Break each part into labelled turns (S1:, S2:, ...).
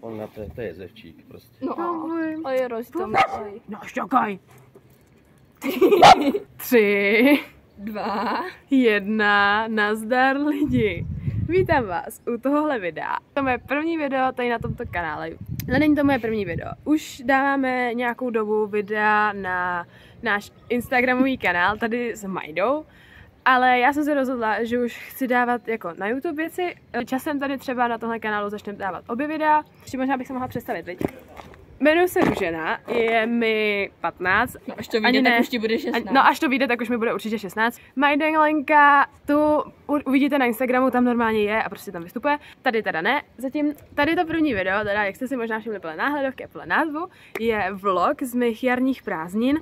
S1: On to je jezevčík prostě.
S2: No, a je roztomilý.
S3: No, šťakaj. 3, 2, 1, nazdar lidi. Vítám vás u tohohle videa. To je moje první video tady na tomto kanále. Ale není to moje první video. Už dáváme nějakou dobu videa na náš Instagramový kanál, tady s Majdou. Ale já jsem se rozhodla, že už chci dávat jako na YouTube věci. Časem tady třeba na tohle kanálu začneme dávat obě videa. Ještě možná bych se mohla představit, viď? Jmenuji se Růžena, je mi 15.
S2: No, až to vyjde, tak už ti bude 16.
S3: No až to vyjde, tak už mi bude určitě 16. Majdenlenka, tu uvidíte na Instagramu, tam normálně je a prostě tam vystupuje. Tady teda ne. Zatím tady to první video, teda jak jste si možná všimli podle náhledovky a podle názvu, je vlog z mých jarních prázdnin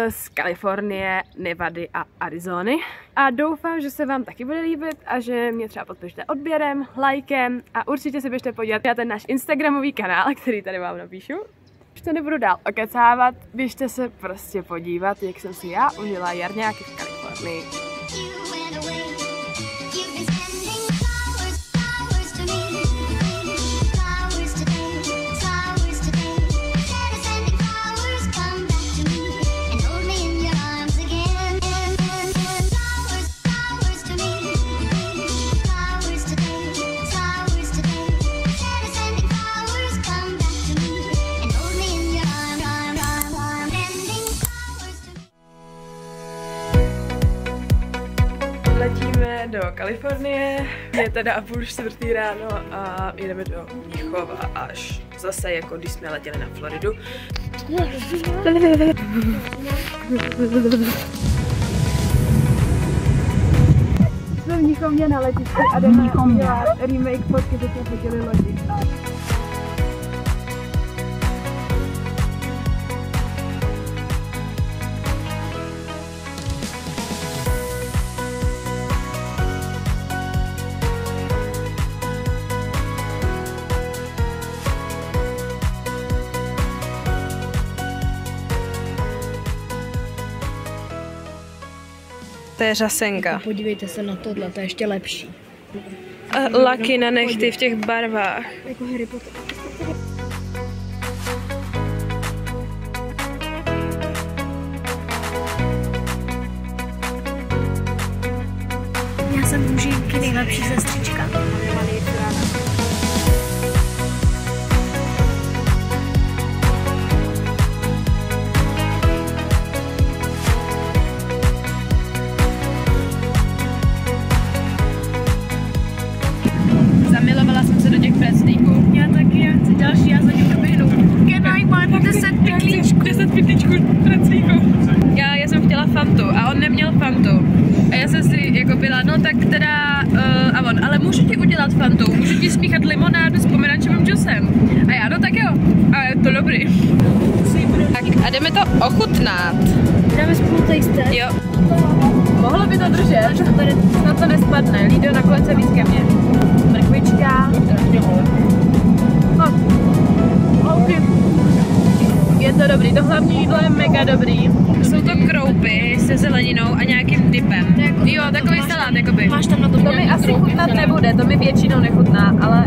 S3: z Kalifornie, Nevady a Arizony. A doufám, že se vám taky bude líbit a že mě třeba podpoříte odběrem, lajkem a určitě se běžte podívat na ten náš Instagramový kanál, který tady vám napíšu. Už to nebudu dál okecávat, běžte se prostě podívat, jak jsem si já užila jarňáky v Kalifornii. Letíme do Kalifornie, je teda 3:30 ráno a jedeme do Mnichova až zase jako když jsme letěli na Floridu. Jsme v Mnichově na letišti a jdeme dělat remake fotky, že jsme fotili lodi. To je řasenka.
S2: Podívejte se na tohle, to je ještě lepší.
S3: Laky na nechty v těch barvách.
S2: Jako Harry Potter. Já jsem Růžinky nejlepší sestřička.
S3: Zamilovala jsem se do těch preclíků.
S2: Já taky, já chci další, já za ním doběhnu. Can I want 10 pitlíčků?
S3: 10 pitlíčků preclíků. Já jsem chtěla Fantu a on neměl Fantu. A já jsem si jako byla, no tak teda, a on, ale můžu ti udělat Fantu, můžu ti smíchat limonádu s pomerančovým džusem. A já, no tak jo, a je to dobrý. Tak a jdeme to ochutnat.
S2: Dáme spolu taste.
S3: Jo. Mohlo by to držet, snad to nespadne. Lído nakonec se víc ke mně. Mrkvička. Je to dobrý, to hlavní jídlo je mega dobrý. Jsou to kroupy se zeleninou a nějakým dipem. Jo, takový salát jakoby.
S2: Máš tam na to
S3: mi asi chutnat nebude, to mi většinou nechutná, ale...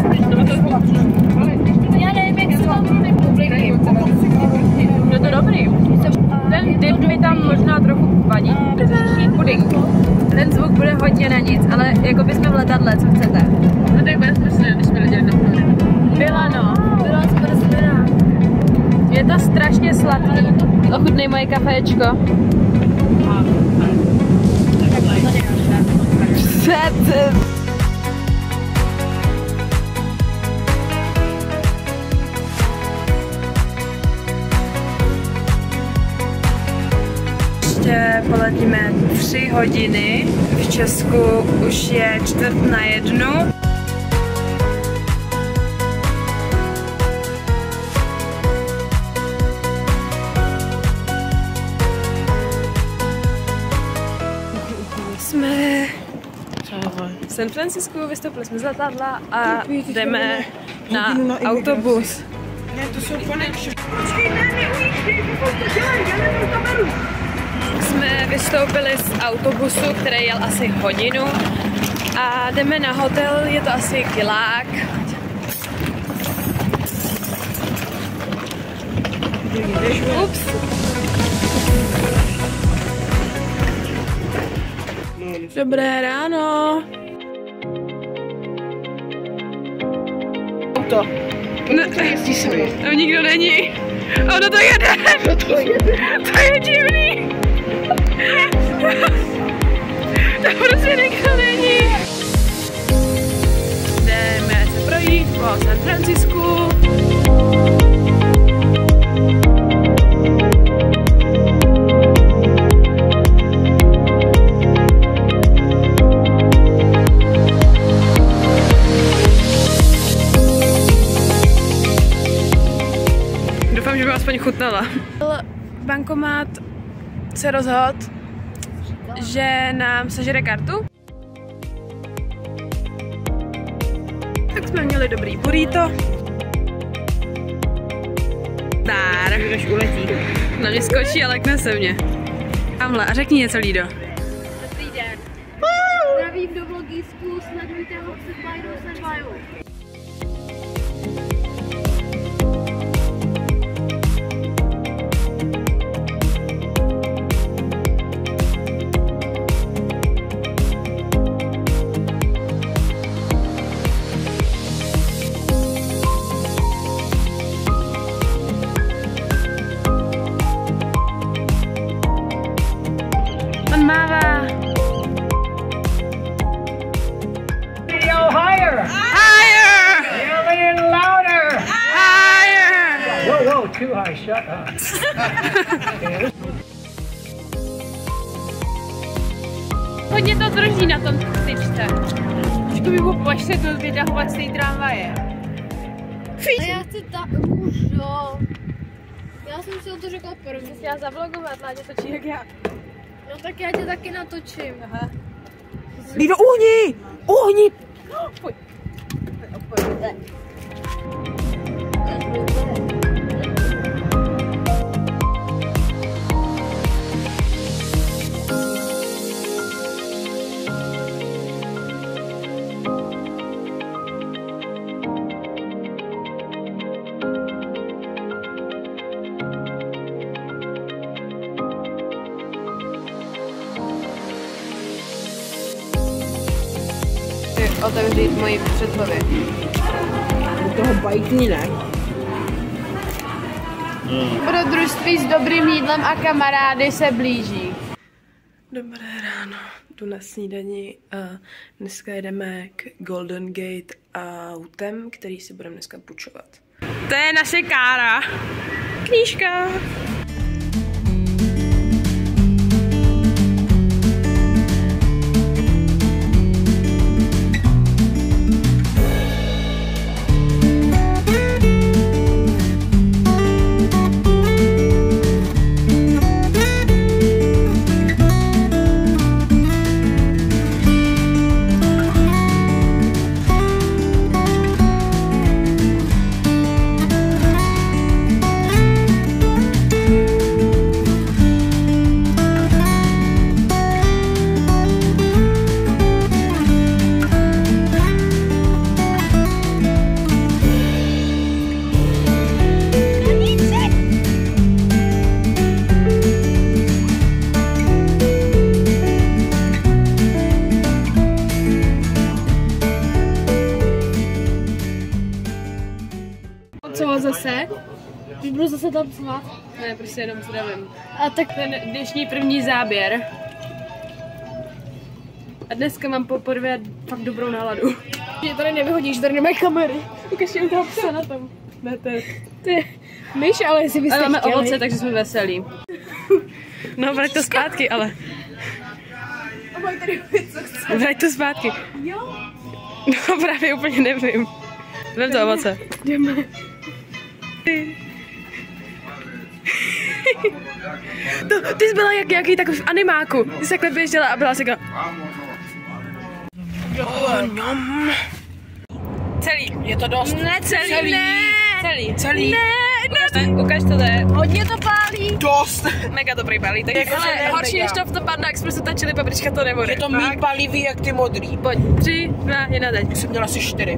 S2: Já nevím, jak se vám
S3: Je to dobrý. Ten dip mi tam možná trochu vadí. Puding. Ten zvuk bude hodně na nic, ale jako by jsme v letadle, co chcete? No tak bude smysl, když jsme letěli na Floridu. Byla no.
S2: Byla smyslená.
S3: Je to strašně sladký. Ochutnej moje kaféčko. Ještě poletíme 3 hodiny. V Česku už je 12:45. Jsme v San Francisku, vystoupili jsme z letadla a jdeme na autobus.
S4: Ne, to jsou konečně.
S3: Jsme vystoupili z autobusu, který jel asi hodinu a jdeme na hotel, je to asi Gilák. Ups. Dobré ráno.
S4: Auto.
S3: Ne,
S4: Jezdí se mi.
S3: tam nikdo není. Ono to jede. To je divný. Tam prostě nikdo není. Jdeme se projít po San Francisku. Doufám, že by aspoň chutnala. Bankomat se rozhodl, že nám sežere kartu. Tak jsme měli dobrý burrito. Dár.
S4: Když uletí.
S3: Na mě skočí a lekne se mě. Tamhle, a řekni něco, Lído.
S2: Dobrý den. Zdravím do vlogísku, sledujte ho před Bajdu Survival.
S3: On mává.
S5: Video higher!
S3: Higher!
S5: Yell a little louder!
S3: Higher!
S5: Whoa, whoa, too high, shut up.
S3: Hodně to drží na tom tyčce. Trošku by mu pošle vytahovat z té tramvaje.
S2: A já chci už jo. Já jsem si o to řekla první.
S3: Jsi já zavlogovat, Ládě točí jak já.
S2: No tak já tě taky natočím.
S3: Aha.
S4: Lído, uhni! Uhni!
S3: Pojď. Otevřít moji předpověď.
S4: Do toho bajtní, ne?
S3: Dobrodružství s dobrým jídlem a kamarády se blíží. Dobré ráno, jdu na snídani a dneska jedeme k Golden Gate autem, který si budeme dneska půjčovat. To je naše kára. Knížka. Co zase?
S2: Už budu zase tam psát.
S3: Ne, prostě jenom zdravím.
S2: A tak
S3: Ten dnešní první záběr. A dneska mám poprvé fakt dobrou náladu.
S2: že tady nevyhodíš, tady nemají kamery.
S3: Ukaž jim toho psa na tom. Ne, to je...
S2: Ty myš, ale jestli byste
S3: Ale máme
S2: chtěli.
S3: ovoce, takže jsme veselí. No, vrať to zpátky, ale. Vrať to zpátky.
S2: Jo.
S3: No, právě úplně nevím. Vem to ovoce.
S2: Jdeme.
S3: Ty jsi byla jak nějaký takový v animáku. Ty jsi takhle běžela a byla si jako... Celý.
S4: Je to dost.
S3: Ne, celý. Ne. Celý.
S4: Celý.
S3: Ne. Ukaž to, je.
S2: Hodně to pálí.
S4: Dost.
S3: Mega dobrý palí. Tak
S4: Jako se
S3: ale
S4: ne,
S3: horší
S4: mega.
S3: než to v tom Panda Expressu ta chili paprička to nebude.
S4: Je to méně palivý jak ty modrý.
S3: Pojď. 3, 2, 1, teď.
S4: Jsem měla asi 4.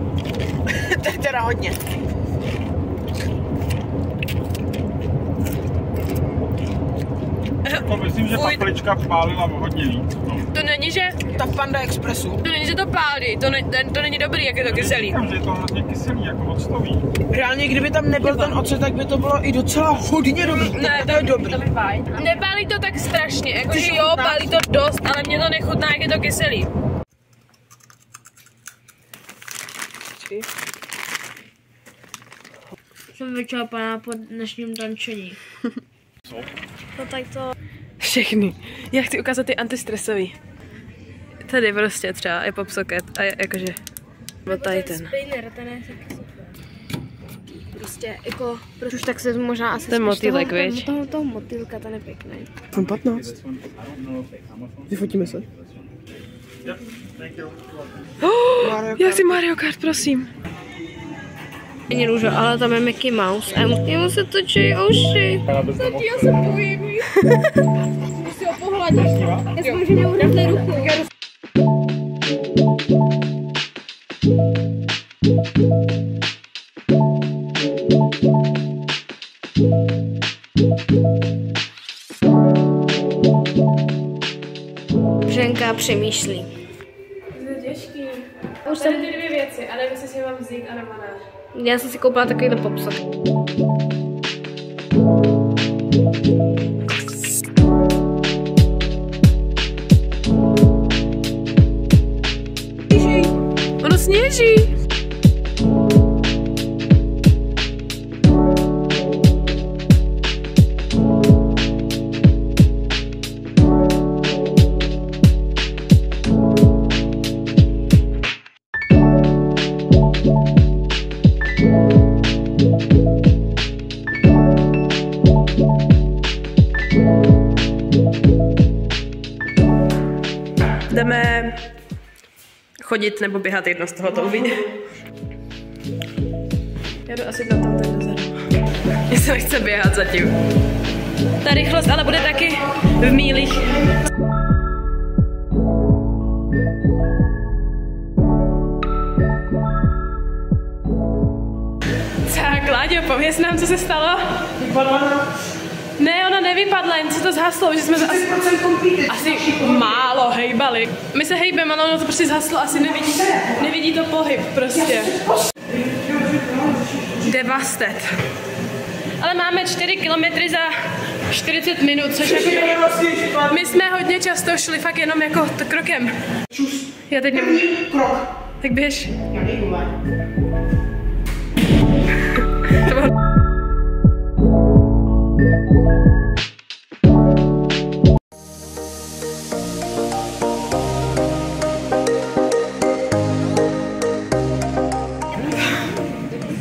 S4: To je teda hodně.
S3: Fuj.
S6: Paprička pálila hodně víc. No.
S3: To není, že...
S4: Ta v Panda Expressu.
S3: To není, že to pálí, to není dobrý, jak je to kyselý.
S6: Říkám, že je to hrozně kyselý, jako octový.
S4: Reálně, kdyby tam nebyl ten ocet, tak by to bylo i docela hodně dobrý.
S3: Ne,
S4: to je dobrý.
S3: Nepálí to tak strašně, jakože jo, pálí to dost, ale mě to nechutná, jak je to kyselý.
S2: Jsem vyčerpaná po dnešním tančení. No tak to...
S3: Všechny. Já chci ukázat ty antistresový. Tady prostě třeba je popsocket a je jakože... Nebo tady ten.
S2: Spinner, ten je taky super. Prostě jako... Už tak se možná asi...
S3: Ten motýlek, viď?
S2: Toho motýlka, ten je pěkný.
S4: Jsem 15. Vyfotíme se.
S3: Já chci Mario Kart, prosím.
S2: Není růžo, ale tam je Mickey Mouse a jemu se točí uši.
S3: Já se bojím.
S2: Musí ho pohladit. Já jsem že neudávne ruku. Ženka přemýšlí.
S3: To je těžký. Už tady ty dvě věci, a nevím, jestli si mám vzít a nebo ne.
S2: Já jsem si koupila takovýhle popsat.
S3: Ono sněží. Jdeme chodit nebo běhat, jedno z toho to uvidí. Já jdu asi na tam ten dozadu. Mně se nechce běhat zatím. Ta rychlost ale bude taky v mílích. Tak, Láďo, pověz nám, co se stalo. Ne, ona nevypadla, jen se to zhaslo, že jsme asi málo hejbali. My se hejbeme, ale ono to prostě zhaslo, asi nevidí to pohyb prostě. Devastet. Ale máme 4 kilometry za 40 minut, což jako... My jsme hodně často šli fakt jenom jako krokem. Já teď nemůžu. Tak běž. To bylo...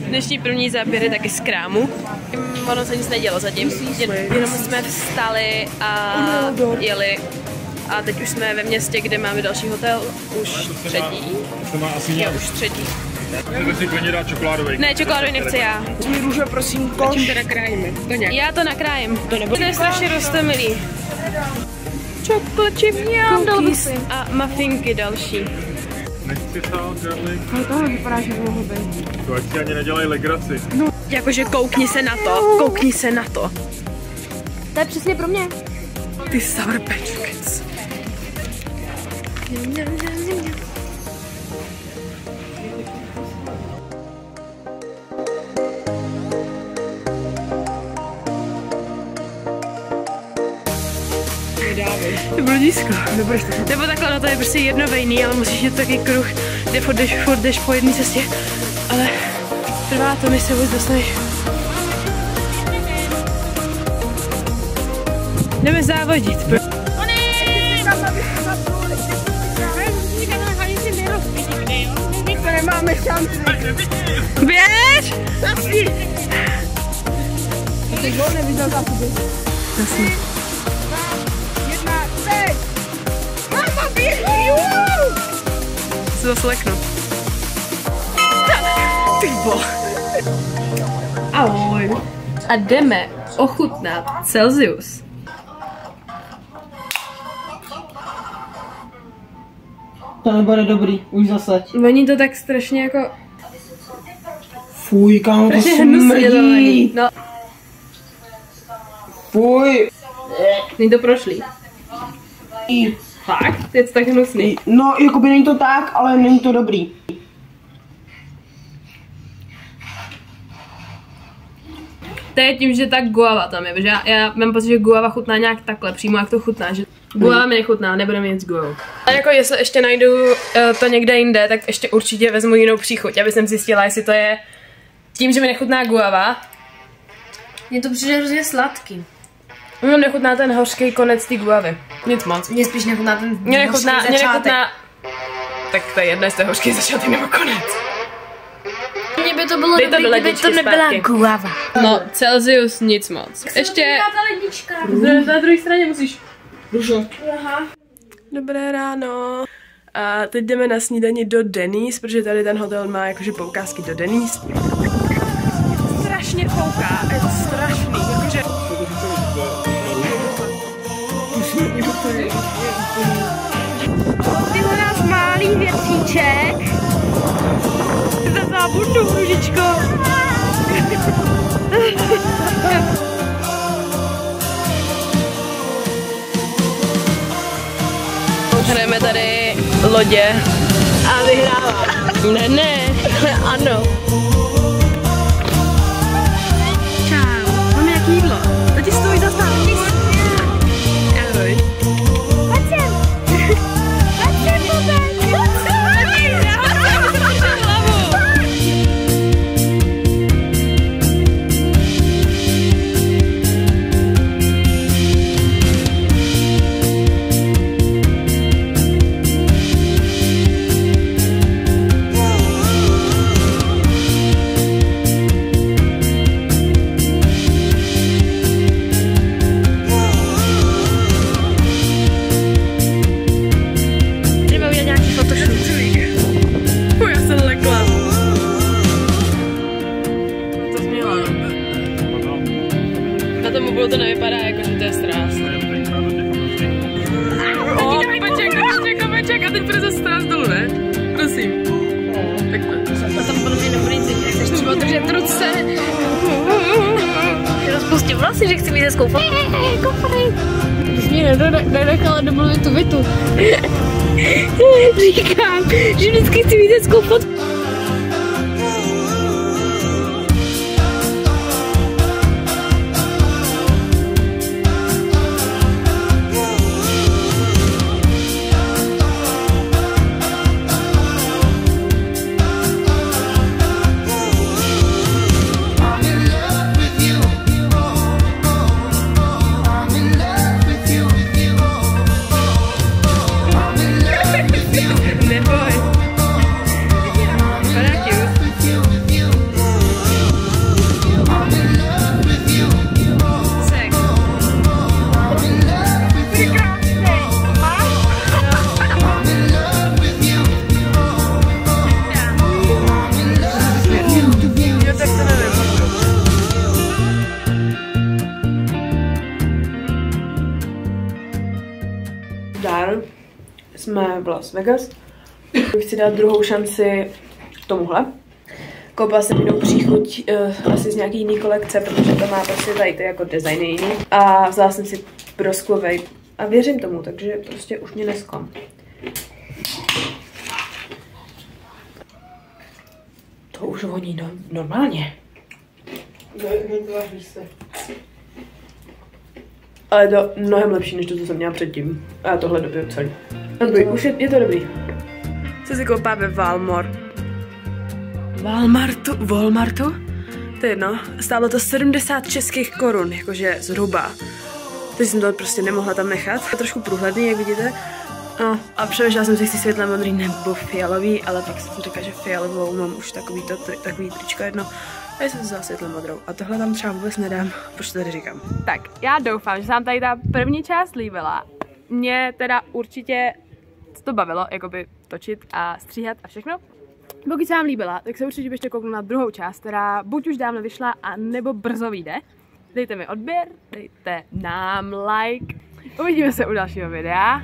S3: Dnešní první záběr je taky z krámu. Ono se nic nedělo zatím, jenom jsme vstali a jeli. A teď už jsme ve městě, kde máme další hotel, už třetí.
S6: To má asi nějak.
S3: Už třetí.
S6: Chcete si klidně dát čokoládový?
S3: Ne, čokoládový nechci já.
S4: Mi růže, prosím, koš.
S3: Čím to nakrájíme? Já to nakrájím. To je strašně roztomilý. Chocolate chip cookies a muffinky další.
S6: Nechci sál, Karli.
S4: Ale tohle vypadá, že mohlo být.
S6: To ať si ani nedělají legraci.
S3: No, jakože koukni se na to, koukni se na to.
S2: To je přesně pro mě.
S3: Ty Sour Patch Kids. To bylo nízko. Nebo takhle, no to je prostě jednovejný, ale musíš jít taky kruh, kde furt jdeš po jedné cestě. Ale trvá to, než se vůbec dostaneš. Jdeme závodit.
S4: Nemáme šanci.
S3: Běž!
S4: Ty gol neviděl za sebe.
S3: Jasně.
S4: 1, 5. Mama, běží!
S3: Se zase leknu. Ty bo. Ahoj. A jdeme ochutnat Celsius.
S4: To nebude dobrý, už zase.
S3: Oni to tak strašně jako...
S4: Fuj, kámo, to
S3: smrdí. No.
S4: Fuj.
S3: Není to prošlý. Fakt? Je to tak hnusný.
S4: No, jakoby není to tak, ale není to dobrý.
S3: To je tím, že ta guava tam je, protože já mám pocit, že guava chutná nějak takhle, přímo jak to chutná, že guava mi nechutná, nebudeme nic s guavou. A jako jestli ještě najdu to někde jinde, tak ještě určitě vezmu jinou příchuť, aby jsem zjistila, jestli to je tím, že mi nechutná guava.
S2: Mně to přijde hrozně sladký.
S3: Mně nechutná ten hořký konec té guavy. Nic moc.
S2: Mně spíš nechutná ten
S3: Mně nechutná. Tak to je jedno, jestli to je hořký začátek nebo konec.
S2: Mně by to bylo
S3: Dej to
S2: dobrý,
S3: do
S2: kdyby
S3: ledničky
S2: to nebyla
S3: zpátky.
S2: guava.
S3: No, Celsius nic moc. Ještě na druhé straně musíš. Dobré ráno. A teď jdeme na snídani do Denny's, protože tady ten hotel má jakože poukázky do Denny's. Strašně fouká, je to strašný, jakože...
S2: Tyhle nás malý větříček.
S3: Za zábudnou ružičko. Hrajeme tady lodě a vyhrává. Ne, ano. Čau, máme jaký jídlo? To ti stojí za stávku. Ahoj.
S2: Pojď sem,
S3: To nevypadá jako, že to je stráz. Kopeček a teď přes stráz dolů, ne? Prosím. Takhle.
S2: A tam podle mě dobrý cítit, jak chceš třeba držet ruce. Rozpustím vlasy, že chci mít hezkou fotku. Kopej. Jsi mě nenechala domluvit tu větu. Říkám, že vždycky chci mít hezkou fotku.
S3: Zdar, jsme v Las Vegas. Chci dát druhou šanci tomuhle. Koupila jsem jinou příchuť asi z nějaký jiný kolekce, protože to má prostě tady ty jako designy jiný. A vzala jsem si brosklovej a věřím tomu, takže prostě už mě nesklam. To už voní normálně. Ale je to mnohem lepší, než to, co jsem měla předtím. A já tohle dopiju celý. Dobrý, už je to dobrý. Co si koupá ve Walmartu? To je jedno. Stálo to 70 českých korun, jakože zhruba. Teď jsem to prostě nemohla tam nechat. Je trošku průhledný, jak vidíte. No, a přemýšlela jsem si, jestli světle modrý nebo fialový, ale pak jsem říkala, že fialovou mám už takový tričko jedno. A já jsem vzala světle modrou. A tohle tam třeba vůbec nedám, proč to tady říkám. Tak, já doufám, že se vám tady ta první část líbila. Mě teda určitě to bavilo, jakoby točit a stříhat a všechno. Pokud se vám líbila, tak se určitě běžte kouknout na druhou část, která buď už dávno vyšla, a nebo brzo vyjde. Dejte mi odběr, dejte nám like. Uvidíme se u dalšího videa.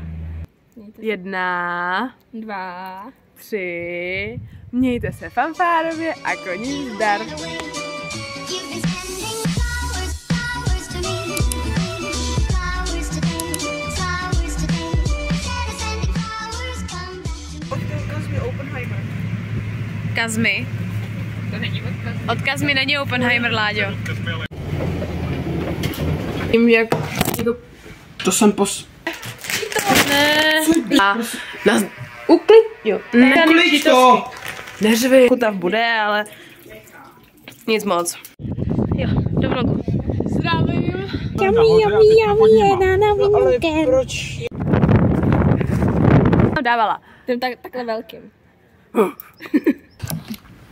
S3: 1, 2, 3. Mějte se fanfárově a koní zdar. odkaz mi. To není odkaz. Odkaz mi není Oppenheimer, Láďo. Tím, jak
S4: To jsem
S3: Ne. A nás... Uklid, jo. Ne,
S4: Uklid to!
S3: Neřvi. Kutav bude, ale nic moc. Jo, do vlogu. Zdravím.
S4: Ale proč?
S3: Dávala.
S2: Tím takhle velkým.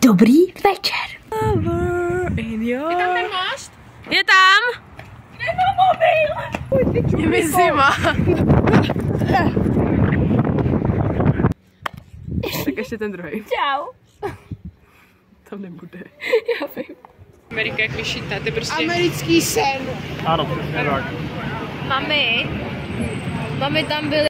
S3: Dobrý večer. Je tam ten most? Je tam? Nemám mobil. Je mi zima. Tak ještě ten druhý.
S2: Čau.
S3: Tam nebude.
S2: Já vím.
S3: Amerika jak vyšitá, ty prostě...
S4: Americký sen.
S6: Ano, přesně tak.
S2: Mami tam byly